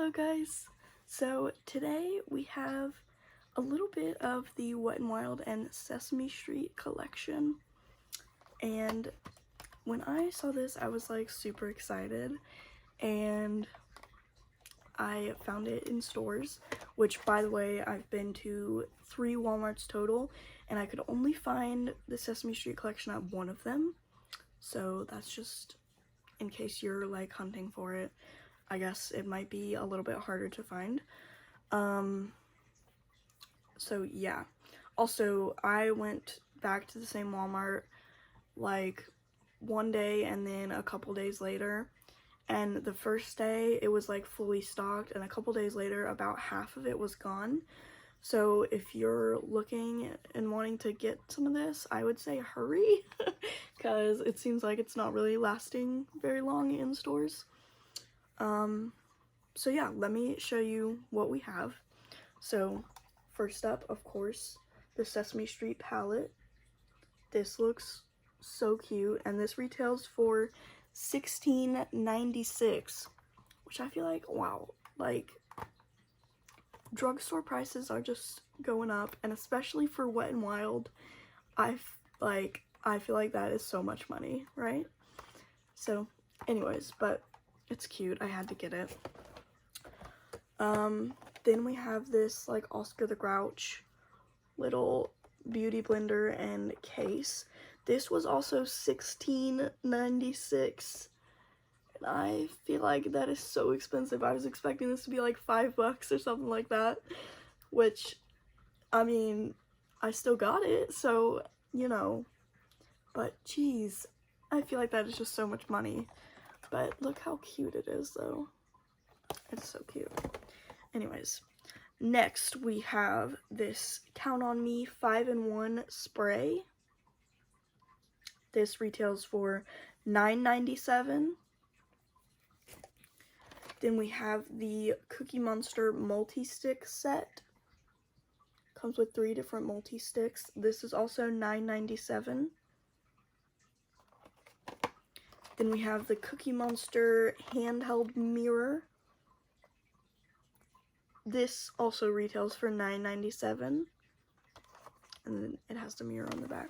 Hello guys! So today we have a little bit of the Wet n Wild and Sesame Street collection, and when I saw this I was like super excited, and I found it in stores, which by the way I've been to 3 Walmarts total and I could only find the Sesame Street collection at one of them, so that's just in case you're like hunting for it. I guess it might be a little bit harder to find. So yeah. Also, I went back to the same Walmart like one day and then a couple days later. And the first day it was like fully stocked, and a couple days later about half of it was gone. So if you're looking and wanting to get some of this, I would say hurry because it seems like it's not really lasting very long in stores. So yeah, let me show you what we have. So first up, of course, the Sesame Street palette. This looks so cute, and this retails for $16.96, which I feel like, wow, like drugstore prices are just going up, and especially for Wet n Wild, I feel like that is so much money, right? So anyways, but it's cute, I had to get it. Then we have this like Oscar the Grouch little beauty blender and case. This was also $16.96, and I feel like that is so expensive. I was expecting this to be like $5 or something like that, which, I mean, I still got it, so, you know, but geez, I feel like that is just so much money. But look how cute it is, though. It's so cute. Anyways, next we have this Count on Me 5-in-1 spray. This retails for $9.97. Then we have the Cookie Monster multi-stick set. Comes with 3 different multi-sticks. This is also $9.97. Then we have the Cookie Monster handheld mirror. This also retails for $9.97, and then it has the mirror on the back.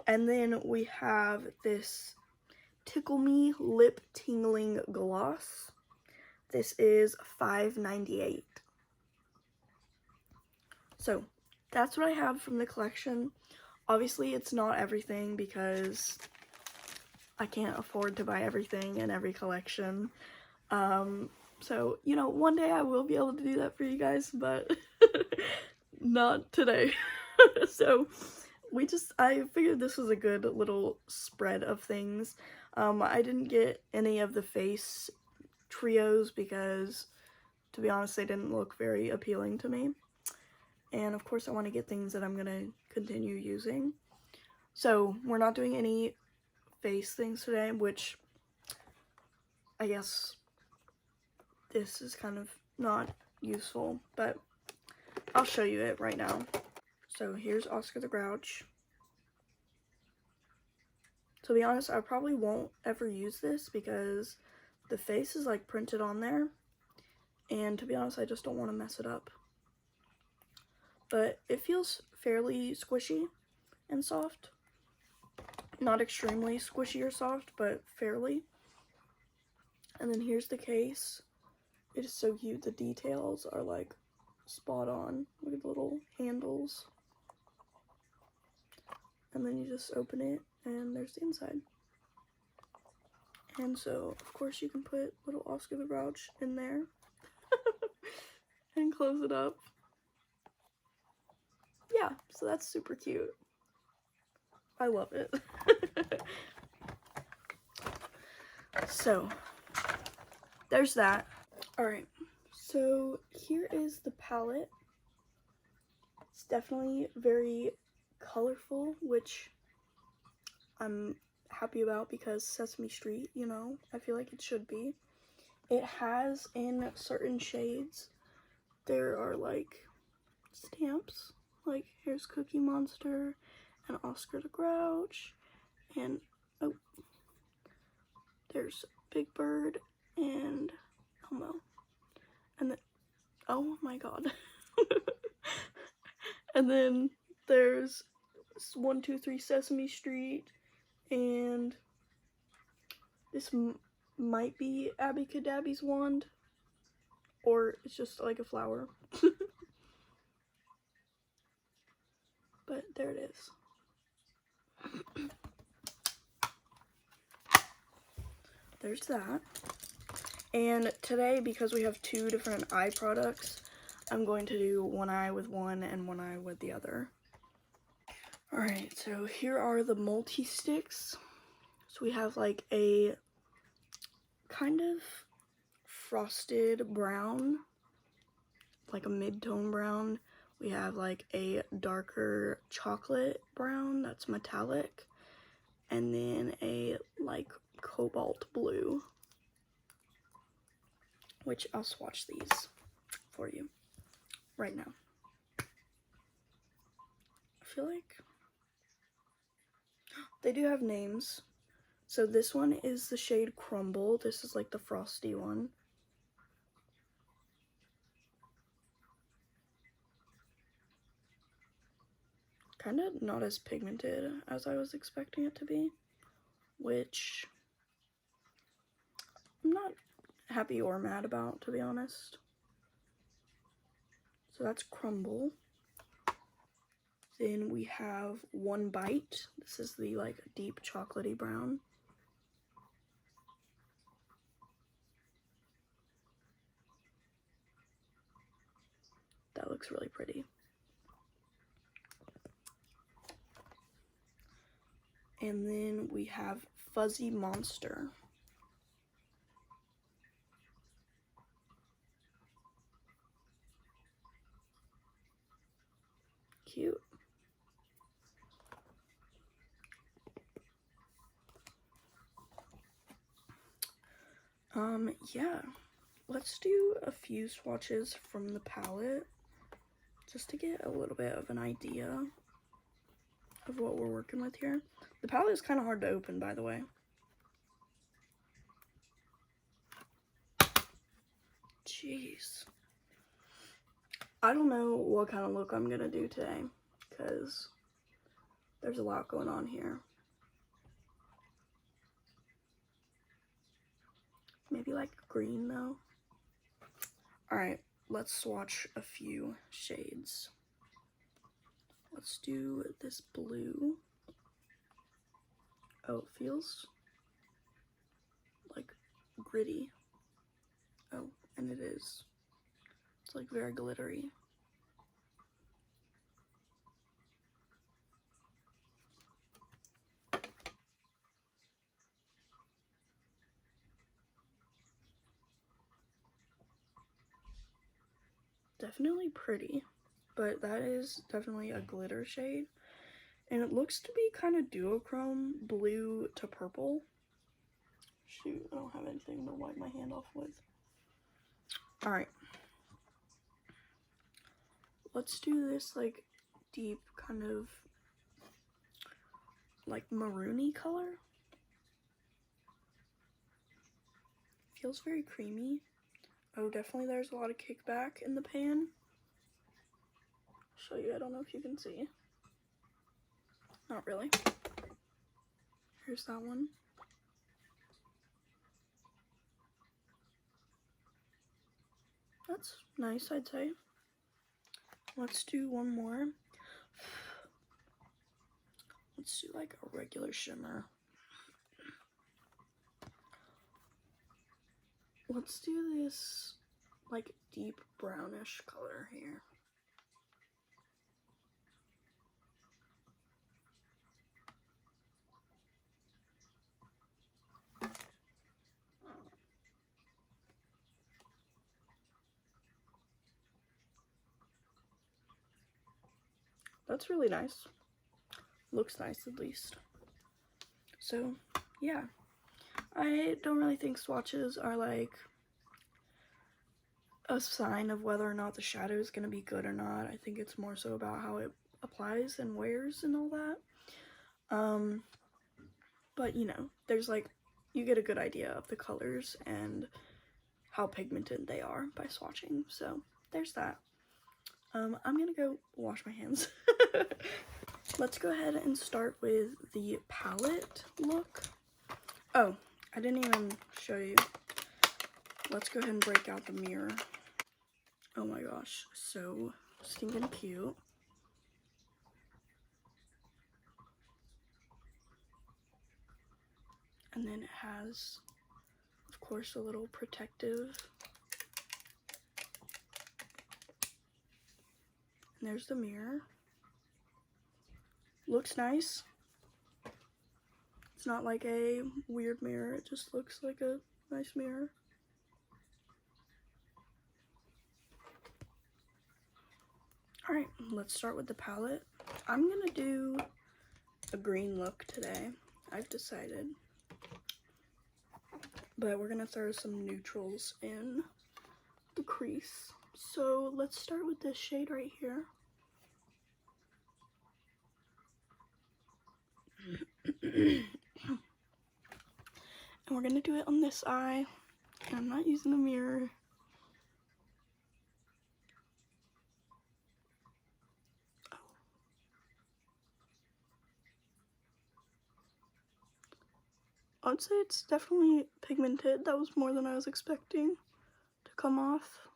And then we have this Tickle Me Lip Tingling Gloss. This is $5.98. So that's what I have from the collection. Obviously it's not everything because I can't afford to buy everything in every collection. So, you know, one day I will be able to do that for you guys, but not today. So, I figured this was a good little spread of things. I didn't get any of the face trios because, to be honest, they didn't look very appealing to me. And, of course, I want to get things that I'm going to continue using. So, we're not doing any face things today, which I guess this is kind of not useful, but I'll show you it right now. So here's Oscar the Grouch. To be honest, I probably won't ever use this because the face is like printed on there, and to be honest, I just don't want to mess it up. But it feels fairly squishy and soft. Not extremely squishy or soft, but fairly. And then here's the case. It is so cute. The details are like spot on. Look at the little handles. And then you just open it and there's the inside. And so, of course, you can put little Oscar the Grouch in there and close it up. Yeah, so that's super cute. I love it. So, there's that. Alright, so here is the palette. It's definitely very colorful, which I'm happy about because Sesame Street, you know, I feel like it should be. It has, in certain shades, there are like stamps. Like, here's Cookie Monster and Oscar the Grouch, and oh, there's Big Bird and Elmo. Oh my god. And then there's 123 Sesame Street, and this might be Abby Cadabby's wand, or it's just like a flower. But there it is. There's that. And today, because we have two different eye products, I'm going to do one eye with one and one eye with the other. Alright, so here are the multi-sticks. So we have like a kind of frosted brown, like a mid-tone brown. We have like a darker chocolate brown that's metallic, and then a like cobalt blue, which I'll swatch these for you right now. I feel like they do have names. So this one is the shade Crumble. This is like the frosty one. Kind of not as pigmented as I was expecting it to be, which I'm not happy or mad about, to be honest. So that's Crumble. Then we have One Bite. This is the like deep chocolatey brown. That looks really pretty. And then we have Fuzzy Monster. Cute. Yeah. Let's do a few swatches from the palette just to get a little bit of an idea of what we're working with here. The palette is kind of hard to open, by the way. Jeez. I don't know what kind of look I'm gonna do today, because there's a lot going on here. Maybe like green though. Alright, let's swatch a few shades. Let's do this blue. Oh, it feels like gritty. Oh, and it is. It's like very glittery. Definitely pretty, but that is definitely a glitter shade. And it looks to be kind of duochrome, blue to purple. Shoot, I don't have anything to wipe my hand off with. Alright. Let's do this like deep kind of like maroony color. Feels very creamy. Oh, definitely there's a lot of kickback in the pan. I'll show you, I don't know if you can see. Not really. Here's that one. That's nice, I'd say. Let's do one more. Let's do like a regular shimmer. Let's do this like deep brownish color here. That's really nice. Looks nice at least. So, yeah. I don't really think swatches are like a sign of whether or not the shadow is going to be good or not. I think it's more so about how it applies and wears and all that. But you know, there's like, you get a good idea of the colors and how pigmented they are by swatching. So there's that. I'm gonna go wash my hands. Let's go ahead and start with the palette look. Oh, I didn't even show you. Let's go ahead and break out the mirror. Oh my gosh, so stinking cute. And then it has, of course, a little protective. And there's the mirror. Looks nice. It's not like a weird mirror, it just looks like a nice mirror. Alright, let's start with the palette. I'm gonna do a green look today, I've decided. But we're gonna throw some neutrals in the crease. So let's start with this shade right here. And we're gonna do it on this eye. And I'm not using a mirror. I would say it's definitely pigmented. That was more than I was expecting to come off.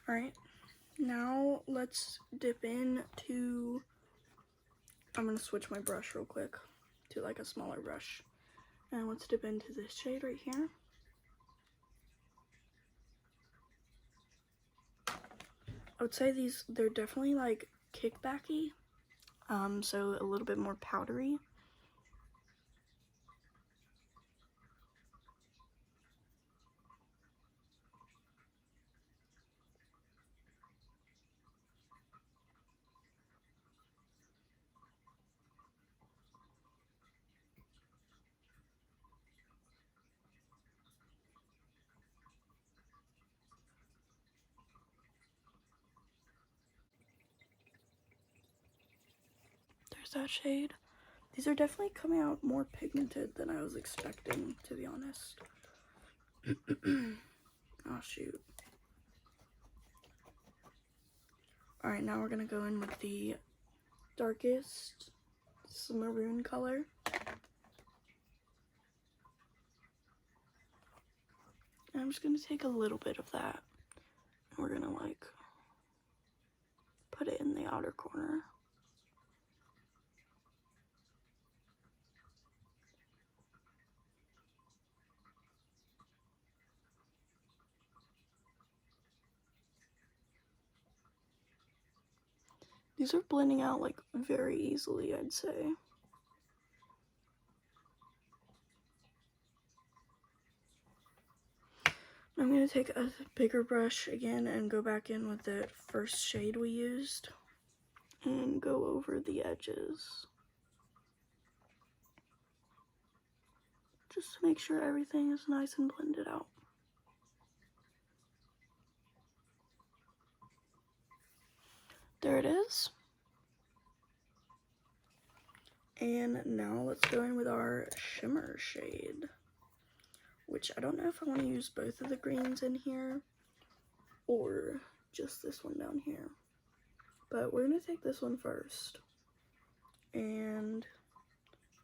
Alright, now let's dip into, I'm gonna switch my brush real quick to like a smaller brush. And let's dip into this shade right here. I would say they're definitely like kickbacky, so a little bit more powdery. There's that shade. These are definitely coming out more pigmented than I was expecting, to be honest. Oh shoot. Alright, now we're gonna go in with the darkest, this is maroon color. And I'm just gonna take a little bit of that. And we're gonna like put it in the outer corner. These are blending out like very easily, I'd say. I'm going to take a bigger brush again and go back in with the first shade we used and go over the edges. Just to make sure everything is nice and blended out. There it is. And now let's go in with our shimmer shade, which I don't know if I want to use both of the greens in here or just this one down here. But we're going to take this one first. And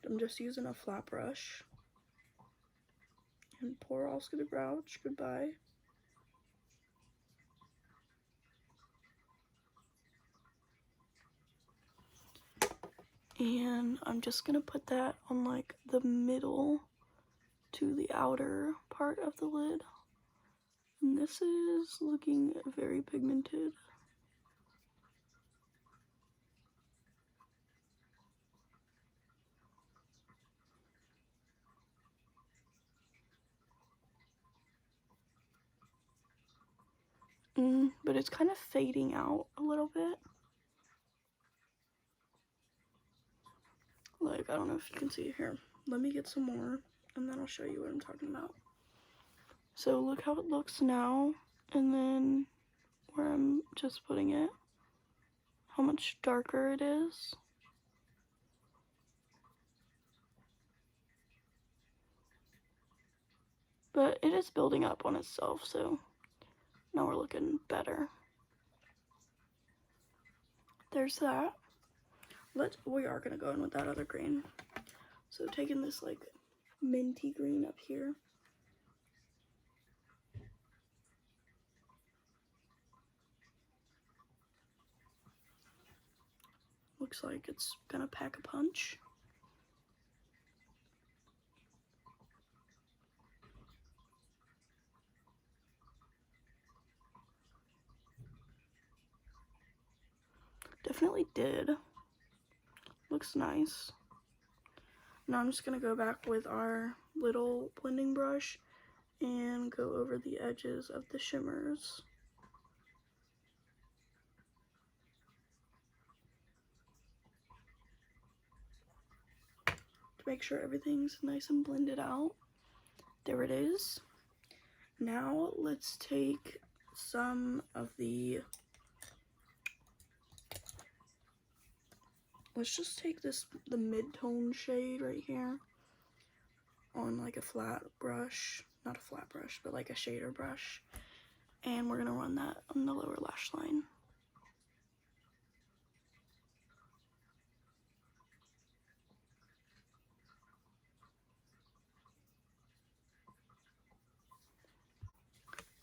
I'm just using a flat brush. And poor Oscar the Grouch, goodbye. And I'm just gonna put that on like the middle to the outer part of the lid. And this is looking very pigmented. But it's kind of fading out a little bit. Like, I don't know if you can see it here. Let me get some more, and then I'll show you what I'm talking about. So look how it looks now, and then where I'm just putting it, how much darker it is. But it is building up on itself, so now we're looking better. There's that. We are gonna go in with that other green. So taking this like minty green up here. Looks like it's gonna pack a punch. Definitely did. Looks nice. Now I'm just gonna go back with our little blending brush and go over the edges of the shimmers. To make sure everything's nice and blended out. There it is. Now let's take some of the, let's just take the mid-tone shade right here on like a flat brush, not a flat brush, but like a shader brush. And we're gonna run that on the lower lash line.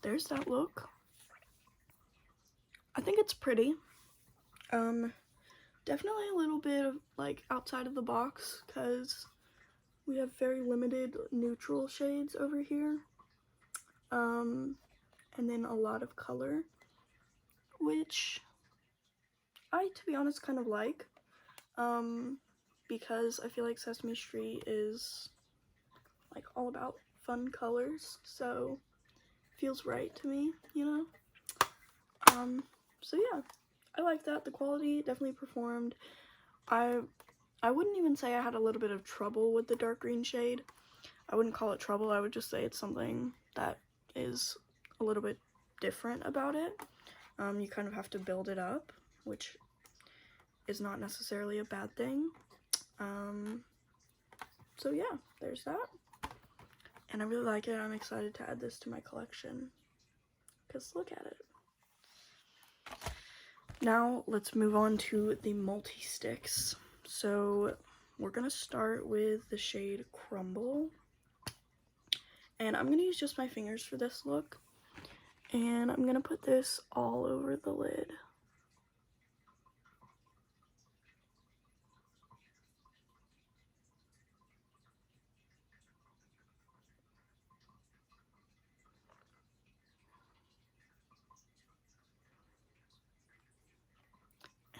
There's that look. I think it's pretty. Definitely a little bit of like outside of the box because we have very limited neutral shades over here. And then a lot of color, which I, to be honest, kind of like. Because I feel like Sesame Street is like all about fun colors, so feels right to me, you know? So yeah, I like that. The quality definitely performed. I wouldn't even say I had a little bit of trouble with the dark green shade. I wouldn't call it trouble, I would just say it's something that is a little bit different about it. You kind of have to build it up, which is not necessarily a bad thing. So yeah, there's that. And I really like it. I'm excited to add this to my collection, because look at it. Now let's move on to the multi-sticks. So we're gonna start with the shade Crumble. And I'm gonna use just my fingers for this look. And I'm gonna put this all over the lid.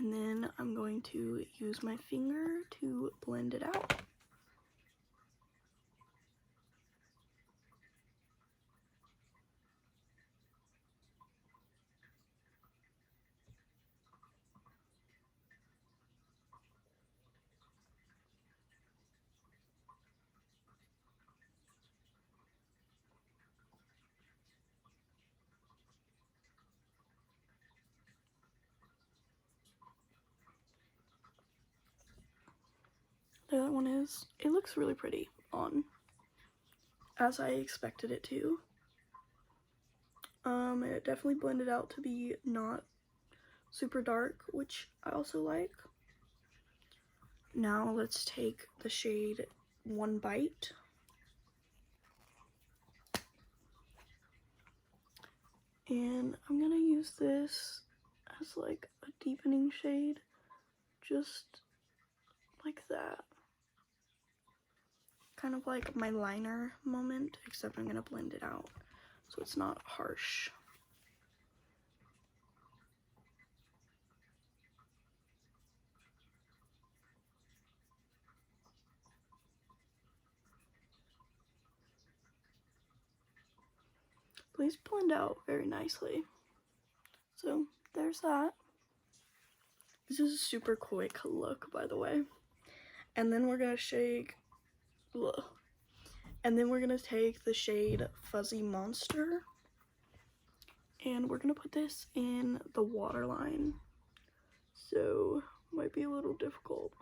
And then I'm going to use my finger to blend it out. There that one is. It looks really pretty on, as I expected it to. It definitely blended out to be not super dark, which I also like. Now let's take the shade One Bite. And I'm gonna use this as like a deepening shade, just like that. Kind of like my liner moment, except I'm gonna blend it out so it's not harsh. Please blend out very nicely. So there's that. This is a super quick look, by the way. And then we're gonna shake, ugh. And then we're gonna take the shade Fuzzy Monster, and we're gonna put this in the waterline. So might be a little difficult.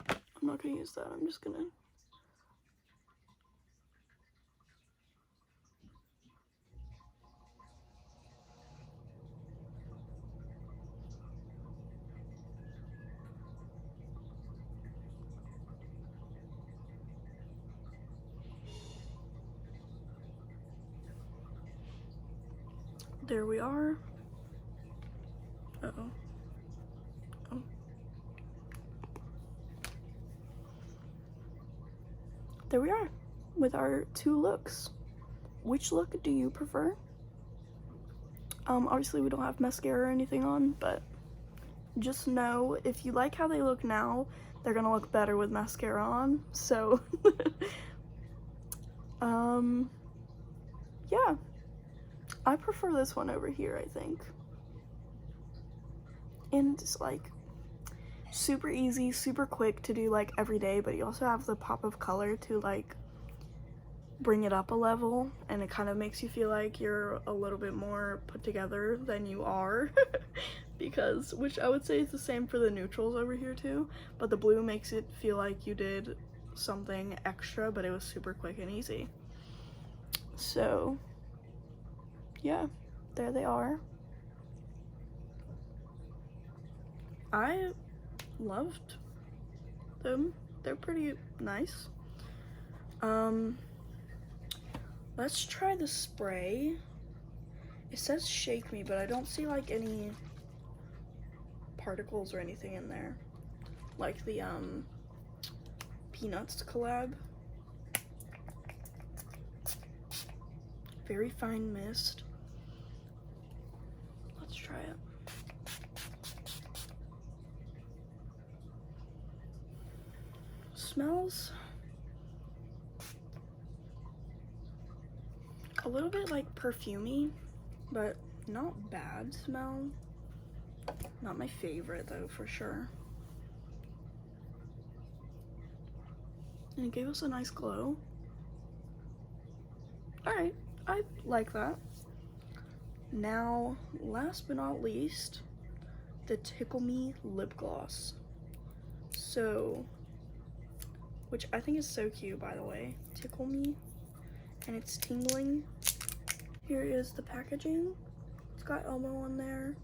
I'm not gonna use that. I'm just gonna there we are. Uh-oh. Oh. There we are with our 2 looks. Which look do you prefer? Obviously we don't have mascara or anything on, but just know if you like how they look now, they're gonna look better with mascara on. So yeah, I prefer this one over here, I think. And it's like super easy, super quick to do like every day, but you also have the pop of color to like bring it up a level, and it kind of makes you feel like you're a little bit more put together than you are. Because, which I would say is the same for the neutrals over here too, but the blue makes it feel like you did something extra, but it was super quick and easy. So yeah, there they are. I loved them. They're pretty nice. Let's try the spray. It says shake me, but I don't see like any particles or anything in there, like the Peanuts collab. Very fine mist. Let's try it. Smells a little bit like perfumey, but not bad smell. Not my favorite though, for sure. And it gave us a nice glow. Alright, I like that. Now, last but not least, the Tickle Me lip gloss. So, which I think is so cute, by the way. Tickle Me, and it's tingling. Here is the packaging. It's got Elmo on there.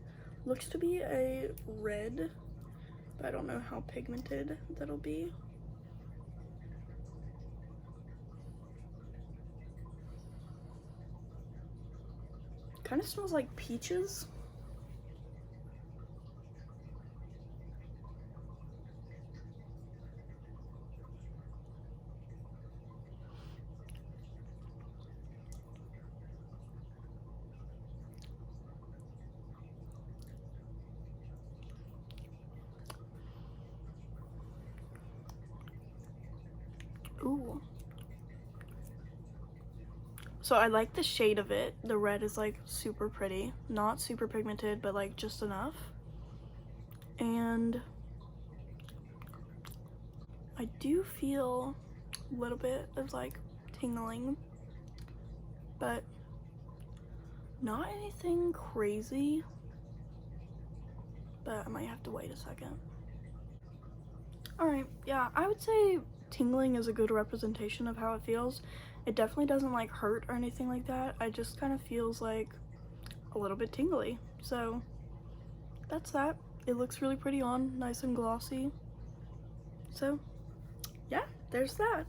Looks to be a red, but I don't know how pigmented that'll be. Kind of smells like peaches. Ooh. So I like the shade of it. The red is like super pretty. Not super pigmented, but like just enough. And I do feel a little bit of like tingling, but not anything crazy. But I might have to wait a second. Alright, yeah, I would say tingling is a good representation of how it feels. It definitely doesn't like hurt or anything like that. It just kind of feels like a little bit tingly. So that's that. It looks really pretty on, nice and glossy. So yeah, there's that.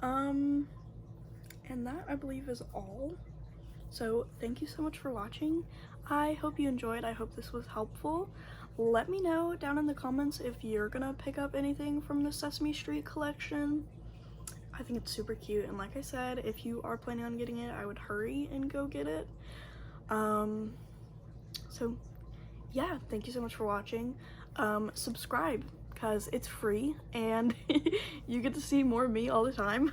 And that I believe is all. So thank you so much for watching. I hope you enjoyed. I hope this was helpful. Let me know down in the comments if you're gonna pick up anything from the Sesame Street collection. I think it's super cute, and like I said, if you are planning on getting it, I would hurry and go get it. So yeah, thank you so much for watching. Subscribe, because it's free and you get to see more of me all the time.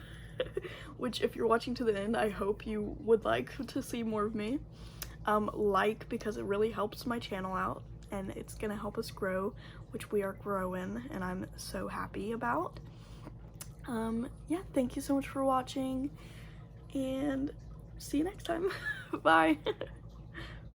Which, if you're watching to the end, I hope you would like to see more of me. Like, because it really helps my channel out and it's gonna help us grow, which we are growing and I'm so happy about. Yeah, thank you so much for watching and see you next time. Bye.